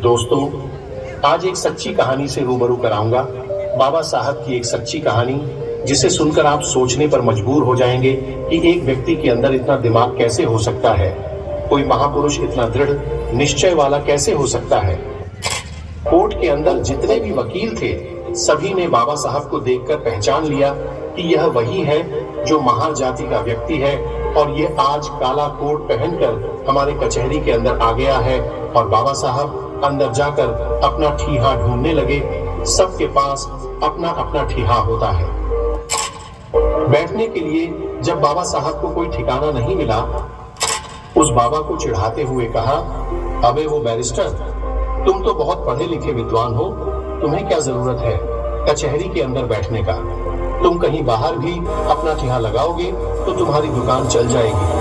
दोस्तों, आज एक सच्ची कहानी से रूबरू कराऊंगा। बाबा साहब की एक सच्ची कहानी जिसे सुनकर आप सोचने पर मजबूर हो जाएंगे कि एक व्यक्ति के अंदर इतना दिमाग कैसे हो सकता है। कोई महापुरुष इतना दृढ़ निश्चय वाला कैसे हो सकता है। कोर्ट के अंदर जितने भी वकील थे, सभी ने बाबा साहब को देखकर पहचान लिया कि यह वही है जो महार जाति का व्यक्ति है और ये आज काला कोट पहनकर हमारे कचहरी के अंदर आ गया है। और बाबा साहब अंदर जाकर अपना ठीहा ढूंढने लगे। सबके पास अपना अपना ठीहा होता है। बैठने के लिए जब बाबा साहब को कोई ठिकाना नहीं मिला, उस बाबा को चिढ़ाते हुए कहा, अबे वो बैरिस्टर, तुम तो बहुत पढ़े लिखे विद्वान हो, तुम्हें क्या जरूरत है कचहरी के अंदर बैठने का। तुम कहीं बाहर भी अपना ठिहा लगाओगे तो तुम्हारी दुकान चल जाएगी।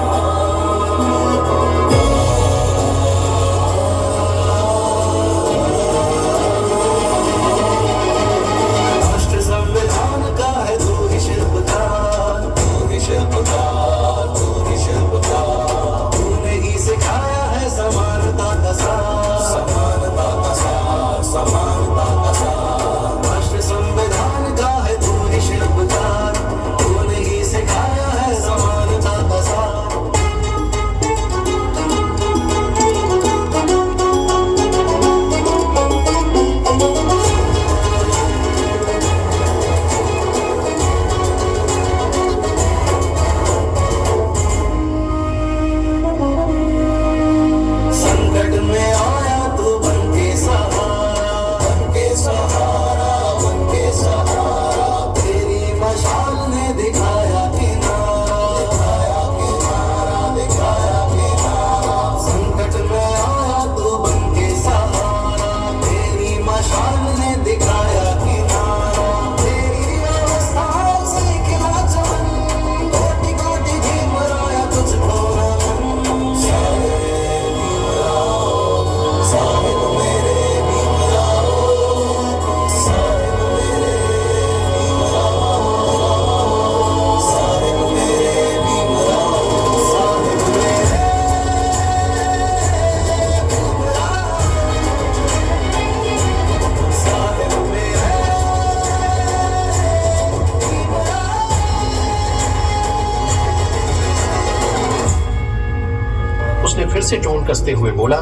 उसने फिर से टोन कसते हुए बोला,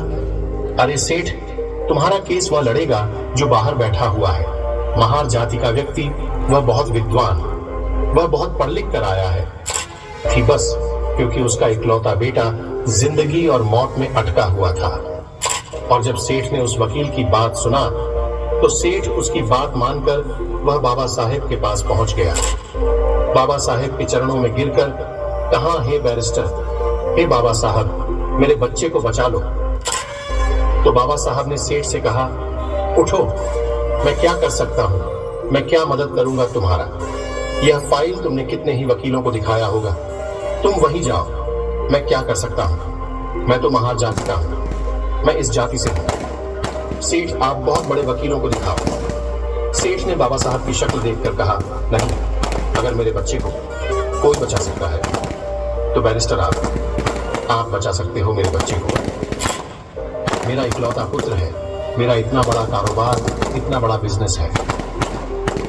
अरे सेठ, तुम्हारा केस वह लड़ेगा जो बाहर बैठा हुआ है। महार जाति का व्यक्ति, वह बहुत विद्वान, वह बहुत पढ़ लिख कर आया है। थी बस क्योंकि उसका इकलौता बेटा जिंदगी और मौत में अटका हुआ था। और जब सेठ ने उस वकील की बात सुना तो सेठ उसकी बात मानकर वह बाबा साहेब के पास पहुंच गया। बाबा साहेब के चरणों में गिरकर कहा, हे बैरिस्टर, हे बाबा साहब, मेरे बच्चे को बचा लो। तो बाबा साहब ने सेठ से कहा, उठो, मैं क्या कर सकता हूं, मैं क्या मदद करूंगा तुम्हारा। यह फाइल तुमने कितने ही वकीलों को दिखाया होगा, तुम वहीं जाओ, मैं क्या कर सकता हूं। मैं तो महार जाति का हूं, मैं इस जाति से हूं। सेठ, आप बहुत बड़े वकीलों को दिखाओ। सेठ ने बाबा साहब की शक्ल देखकर कहा, नहीं, अगर मेरे बच्चे को कोई बचा सकता है तो बैरिस्टर आप बचा सकते हो मेरे बच्चे को। मेरा इकलौता पुत्र है, मेरा इतना बड़ा कारोबार, इतना बड़ा बिजनेस है,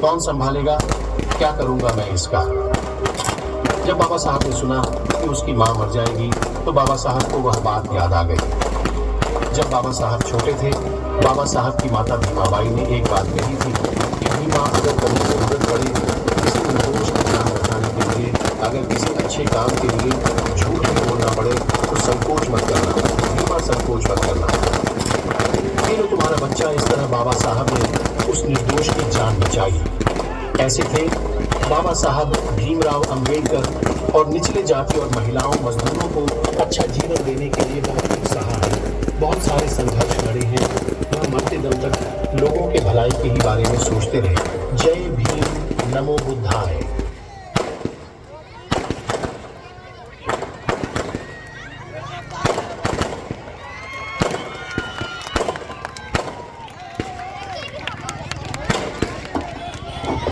कौन संभालेगा, क्या करूंगा मैं इसका। जब बाबा साहब ने सुना कि उसकी मां मर जाएगी तो बाबा साहब को वह बात याद आ गई। जब बाबा साहब छोटे थे, बाबा साहब की माता भीमाबाई ने एक बात कही थी कि भीमा, अगर कभी जरूरत पड़े किसी निर्दोष का ध्यान रखने के लिए, अगर किसी अच्छे काम के लिए झूठ भी बोलना पड़े तो संकोच मत करना, भीमा, संकोच मत करना। ये लो तुम्हारा बच्चा। इस तरह बाबा साहब ने उस निर्दोष की जान बचाई। ऐसे थे बाबा साहब भीमराव अंबेडकर और निचले जाति और महिलाओं, मजदूरों को अच्छा जीवन देने के लिए बहुत उत्साह है, बहुत सारे संघर्ष लड़े हैं। वह मरते दम तक लोगों के भलाई के ही बारे में सोचते रहे। जय भीम, नमो बुद्धाय।